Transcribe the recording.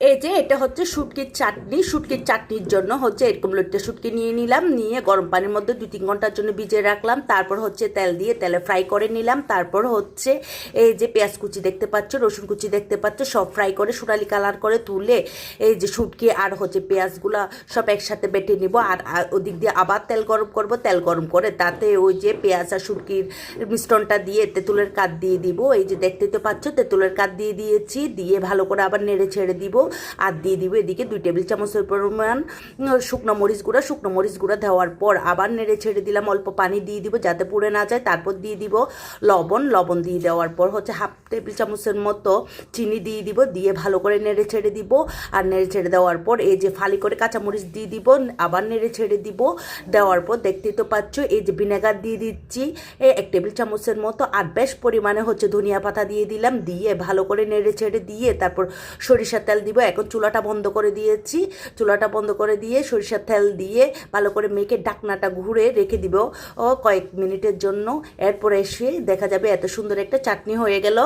এই যে এটা হচ্ছে শুটকির চাটনি। শুটকির চাটনির জন্য হচ্ছে এরকম লোটটা শুটকি নিয়ে নিলাম, নিয়ে গরম পানির মধ্যে 2-3 ঘন্টার জন্য ভিজিয়ে রাখলাম। তারপর হচ্ছে তেল দিয়ে তেলে ফ্রাই করে নিলাম। তারপর হচ্ছে এই যে পেঁয়াজ কুচি দেখতে পাচ্ছ, রসুন কুচি দেখতে পাচ্ছ, সব ফ্রাই করে সোনালি কালার করে তুলে এই যে শুটকি আর হচ্ছে পেঁয়াজগুলা সব একসাথে বেটে নিব। আর ওদিক দিয়ে আবার তেল গরম করব। তেল গরম করে তাতে ওই যে পেঁয়াজ আর শুটকির মিশ্রণটা দিয়ে তেঁতুলের কাঠ দিয়ে দিব। এই যে দেখতে তো পাচ্ছ তেঁতুলের কাঠ দিয়ে দিয়েছি, দিয়ে ভালো করে আবার নেড়ে ছেড়ে দিব। আর দিয়ে দিব এদিকে 2 টেবিল চামচের পরিমাণ শুকনো মরিচ গুঁড়া। শুকনো মরিচ গুঁড়া দেওয়ার পর আবার নেড়ে ছেড়ে দিলাম, অল্প পানি দিয়ে দিব যাতে পুড়ে না যায়। তারপর দিয়ে দিব লবণ। লবণ দিয়ে দেওয়ার পর হচ্ছে 1/2 টেবিল চামচের মতো চিনি দিয়ে দিব, দিয়ে ভালো করে নেড়ে ছেড়ে দিব। আর নেড়ে ছেড়ে দেওয়ার পর এই যে ফালি করে কাঁচামরিচ দিয়ে দিব, আবার নেড়ে ছেড়ে দিব। দেওয়ার পর দেখতেই তো পাচ্ছ এই যে ভিনেগার দিয়ে দিচ্ছি 1 টেবিল চামচের মতো। আর বেশ পরিমাণে হচ্ছে ধনিয়া পাতা দিয়ে দিলাম, দিয়ে ভালো করে নেড়ে ছেড়ে দিয়ে তারপর সরিষার তেল দিব। এখন চুলাটা বন্ধ করে দিয়েছি। চুলাটা বন্ধ করে দিয়ে সরিষার তেল দিয়ে ভালো করে মেখে ঢাকনাটা ঘুরে রেখে দিব কয়েক মিনিটের জন্য। এরপর এসে দেখা যাবে এত সুন্দর একটা চাটনি হয়ে গেল।